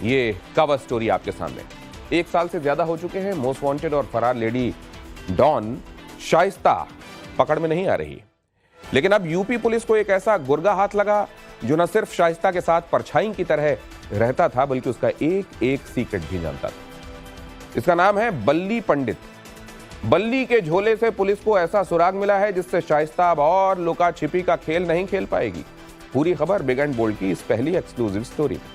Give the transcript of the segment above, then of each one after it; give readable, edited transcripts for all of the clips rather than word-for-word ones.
ये cover story आपके सामने। 1 साल से ज्यादा हो चुके हैं मोस्ट वांटेड और फरार लेडी डॉन शाइस्ता पकड़ में नहीं आ रही, लेकिन अब यूपी पुलिस को एक ऐसा गुर्गा हाथ लगा जो न सिर्फ शाइस्ता के साथ परछाई की तरह रहता था बल्कि उसका एक एक सीक्रेट भी जानता था। इसका नाम है बल्ली पंडित। बल्ली के झोले से पुलिस को ऐसा सुराग मिला है जिससे शाइस्ता अब और लुका छिपी का खेल नहीं खेल पाएगी। पूरी खबर बिग एंड बोल्ड की इस पहली एक्सक्लूसिव स्टोरी में।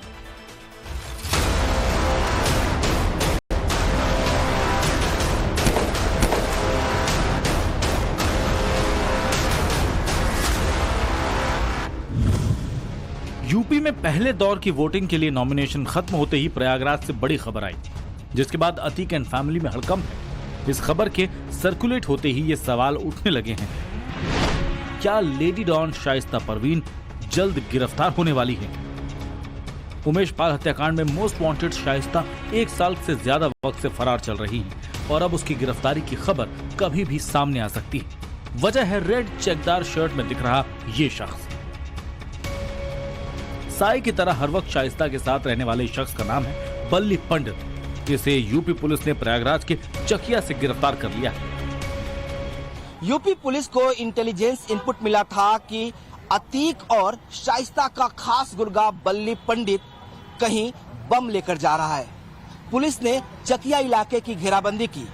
यूपी में पहले दौर की वोटिंग के लिए नॉमिनेशन खत्म होते ही प्रयागराज से बड़ी खबर आई थी, जिसके बाद अतीक एंड फैमिली में हड़कंप है। इस खबर के सर्कुलेट होते ही ये सवाल उठने लगे हैं, क्या लेडी डॉन शाइस्ता परवीन जल्द गिरफ्तार होने वाली है? उमेश पाल हत्याकांड में मोस्ट वांटेड शाइस्ता 1 साल से ज्यादा वक्त से फरार चल रही है और अब उसकी गिरफ्तारी की खबर कभी भी सामने आ सकती है। वजह है रेड चेकदार शर्ट में दिख रहा ये शख्स। साई की तरह हर वक्त शाइस्ता के साथ रहने वाले शख्स का नाम है बल्ली पंडित। इसे यूपी पुलिस ने प्रयागराज के चकिया से गिरफ्तार कर लिया है। यूपी पुलिस को इंटेलिजेंस इनपुट मिला था कि अतीक और शाइस्ता का खास गुर्गा बल्ली पंडित कहीं बम लेकर जा रहा है। पुलिस ने चकिया इलाके की घेराबंदी की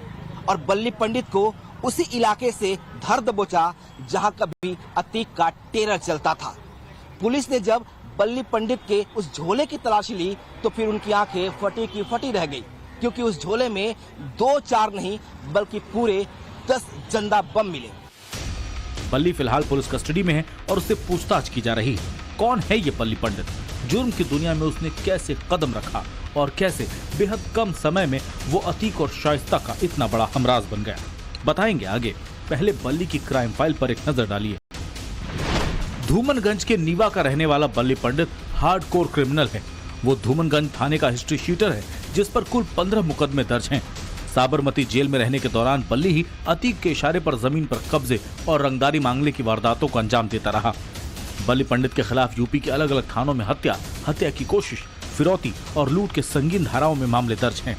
और बल्ली पंडित को उसी इलाके से धर दबोचा जहां कभी अतीक का टेरर चलता था। पुलिस ने जब बल्ली पंडित के उस झोले की तलाशी ली तो फिर उनकी आंखें फटी की फटी रह गई, क्योंकि उस झोले में 2-4 नहीं बल्कि पूरे 10 जिंदा बम मिले। बल्ली फिलहाल पुलिस कस्टडी में है और उससे पूछताछ की जा रही है। कौन है ये बल्ली पंडित? जुर्म की दुनिया में उसने कैसे कदम रखा और कैसे बेहद कम समय में वो अतीक और शाइस्ता का इतना बड़ा हमराज बन गया, बताएंगे आगे। पहले बल्ली की क्राइम फाइल पर एक नजर डालिए। धूमनगंज के नीवा का रहने वाला बल्ली पंडित हार्डकोर क्रिमिनल है। वो धूमनगंज थाने का हिस्ट्री शीटर है, जिस पर कुल 15 मुकदमे दर्ज हैं। साबरमती जेल में रहने के दौरान बल्ली ही अतीक के इशारे पर जमीन पर कब्जे और रंगदारी मांगने की वारदातों को अंजाम देता रहा। बल्ली पंडित के खिलाफ यूपी के अलग अलग थानों में हत्या की कोशिश, फिरौती और लूट के संगीन धाराओं में मामले दर्ज हैं।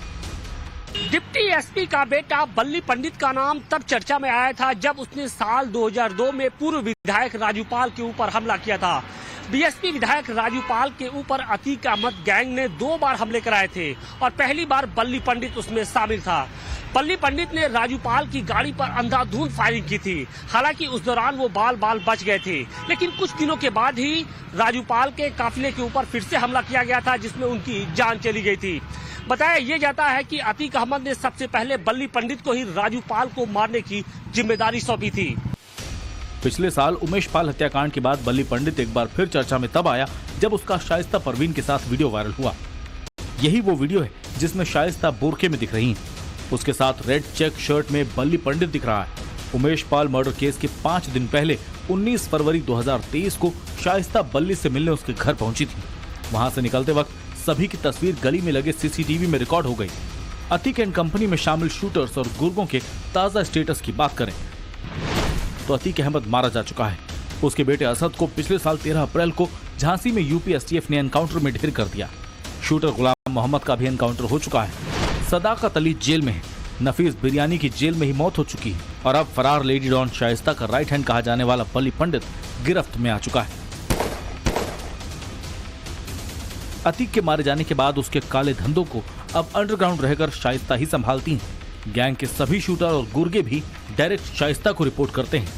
डिप्टी एसपी का बेटा बल्ली पंडित का नाम तब चर्चा में आया था जब उसने साल 2002 में पूर्व विधायक राजू पाल के ऊपर हमला किया था। बीएसपी विधायक राजू पाल के ऊपर अतीक अहमद गैंग ने 2 बार हमले कराए थे और पहली बार बल्ली पंडित उसमें शामिल था। बल्ली पंडित ने राजू पाल की गाड़ी पर अंधाधुंध फायरिंग की थी। हालांकि उस दौरान वो बाल बच गए थे, लेकिन कुछ दिनों के बाद ही राजू पाल के काफिले के ऊपर फिर से हमला किया गया था, जिसमें उनकी जान चली गई थी। बताया ये जाता है कि अतीक अहमद ने सबसे पहले बल्ली पंडित को ही राजू पाल को मारने की जिम्मेदारी सौंपी थी। पिछले साल उमेश पाल हत्याकांड के बाद बल्ली पंडित एक बार फिर चर्चा में तब आया जब उसका शाइस्ता परवीन के साथ वीडियो वायरल हुआ। यही वो वीडियो है जिसमें शाइस्ता बुर्के में दिख रही है। उसके साथ रेड चेक शर्ट में बल्ली पंडित दिख रहा है। उमेश पाल मर्डर केस के 5 दिन पहले 19 फरवरी 2023 को शाइस्ता बल्ली से मिलने उसके घर पहुंची थी। वहां से निकलते वक्त सभी की तस्वीर गली में लगे सीसीटीवी में रिकॉर्ड हो गई। अतीक एंड कंपनी में शामिल शूटर्स और गुर्गों के ताजा स्टेटस की बात करें तो अतीक अहमद मारा जा चुका है। उसके बेटे असद को पिछले साल 13 अप्रैल को झांसी में यूपी एसटीएफ ने एनकाउंटर में ढेर कर दिया। शूटर गुलाम मोहम्मद का भी एनकाउंटर हो चुका है। सदाकत अली जेल में है। नफीस बिरयानी की जेल में ही मौत हो चुकी है और अब फरार लेडी डॉन शाइस्ता का राइट हैंड कहा जाने वाला बल्ली पंडित गिरफ्त में आ चुका है। अतीक के मारे जाने के बाद उसके काले धंधों को अब अंडरग्राउंड रहकर शाइस्ता ही संभालती हैं। गैंग के सभी शूटर और गुर्गे भी डायरेक्ट शाइस्ता को रिपोर्ट करते हैं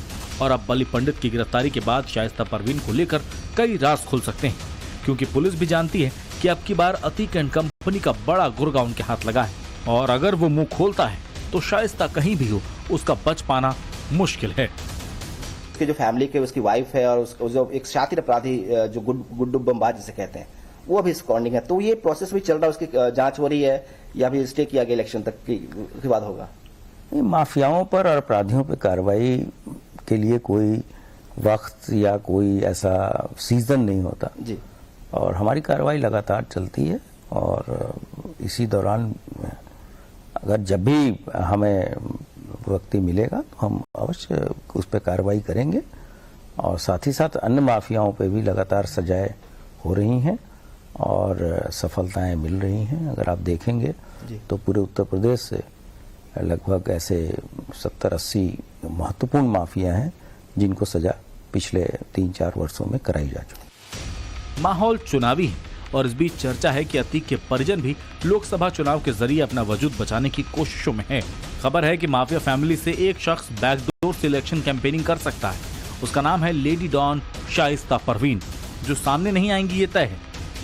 और अब बल्ली पंडित की गिरफ्तारी के बाद शाइस्ता परवीन को लेकर कई राज खुल सकते हैं, क्योंकि पुलिस भी जानती है कि अब की बार अतीक एंड कंपनी का बड़ा गुर्गा उनके हाथ लगा है और अगर वो मुंह खोलता है तो शाइस्ता कहीं भी हो उसका बच पाना मुश्किल है। उसके जो फैमिली के उसकी वाइफ है और उसको जो एक शातिर अपराधी जो गुड्डू बमबाज जिसे कहते हैं वो अभी स्कॉन्डिंग है, तो ये प्रोसेस भी चल रहा है, उसकी जांच हो रही है या भी स्टे किया गया इलेक्शन तक के बाद होगा? माफियाओं पर और अपराधियों पर कार्रवाई के लिए कोई वक्त या कोई ऐसा सीजन नहीं होता जी, और हमारी कार्रवाई लगातार चलती है और इसी दौरान अगर जब भी हमें वक्त मिलेगा तो हम अवश्य उस पर कार्रवाई करेंगे और साथ ही साथ अन्य माफियाओं पे भी लगातार सजाएं हो रही हैं और सफलताएं मिल रही हैं। अगर आप देखेंगे तो पूरे उत्तर प्रदेश से लगभग ऐसे 70-80 महत्वपूर्ण माफिया हैं जिनको सजा पिछले 3-4 वर्षों में कराई जा चुकी। माहौल चुनावी है और इस बीच चर्चा है कि अतीक के परिजन भी लोकसभा चुनाव के जरिए अपना वजूद बचाने की कोशिशों में है। खबर है कि माफिया फैमिली से एक शख्स बैकडोर से इलेक्शन कैंपेनिंग कर सकता है। उसका नाम है लेडी डॉन शाइस्ता परवीन, जो सामने नहीं आएंगी ये तय है।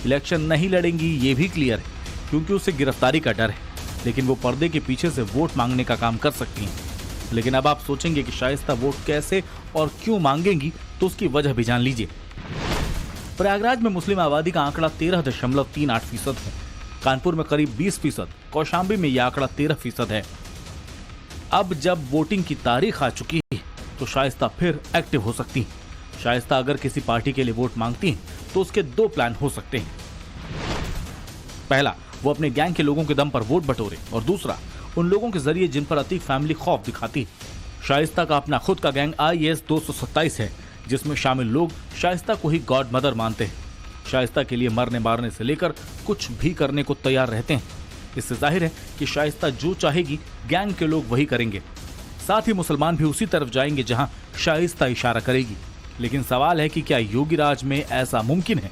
इलेक्शन नहीं लड़ेंगी ये भी क्लियर है, क्योंकि उसे गिरफ्तारी का डर है, लेकिन वो पर्दे के पीछे से वोट मांगने का काम कर सकती हैं। लेकिन अब आप सोचेंगे कि शाइस्ता वोट कैसे और क्यों मांगेंगी, तो उसकी वजह भी जान लीजिए। प्रयागराज में मुस्लिम आबादी का आंकड़ा 13.38% है। कानपुर में करीब 20%, कौशाम्बी में यह आंकड़ा 13% है। अब जब वोटिंग की तारीख आ चुकी है तो शाइस्ता फिर एक्टिव हो सकती है। शाइस्ता अगर किसी पार्टी के लिए वोट मांगती हैं तो उसके 2 प्लान हो सकते हैं। पहला, वो अपने गैंग के लोगों के दम पर वोट बटोरे, और दूसरा, उन लोगों के जरिए जिन पर अतीक फैमिली खौफ दिखाती है। शाइस्ता का अपना खुद का गैंग IAS 227 है, जिसमें शामिल लोग शाइस्ता को ही गॉड मदर मानते हैं। शाइस्ता के लिए मरने मारने से लेकर कुछ भी करने को तैयार रहते हैं। इससे जाहिर है कि शाइस्ता जो चाहेगी गैंग के लोग वही करेंगे। साथ ही मुसलमान भी उसी तरफ जाएंगे जहां शाइस्ता इशारा करेगी। लेकिन सवाल है कि क्या योगी राज में ऐसा मुमकिन है?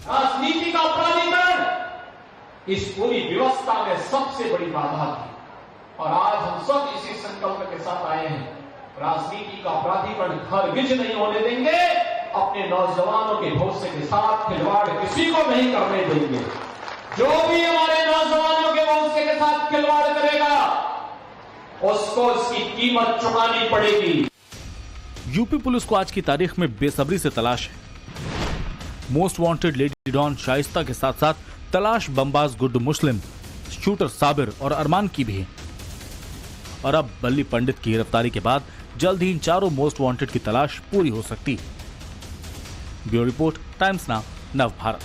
राजनीति का अपराधीकरण इस पूरी व्यवस्था में सबसे बड़ी बाधा थी, और आज हम सब इसी संकल्प के साथ आए हैं, राजनीति का अपराधीकरण हरगिज नहीं होने देंगे। अपने नौजवानों के भविष्य के साथ खिलवाड़ किसी को नहीं करने देंगे। जो भी हमारे नौजवानों के भविष्य के साथ खिलवाड़ करेगा उसको इसकी कीमत चुकानी पड़ेगी। यूपी पुलिस को आज की तारीख में बेसब्री से तलाश है। Most wanted lady don Shaista के साथ साथ तलाश बमबाज गुड्डू मुस्लिम, शूटर साबिर और अरमान की भी है। और अब बल्ली पंडित की गिरफ्तारी के बाद जल्द ही इन चारों मोस्ट वांटेड की तलाश पूरी हो सकती है। ब्यूरो रिपोर्ट, टाइम्स नाउ, नव भारत।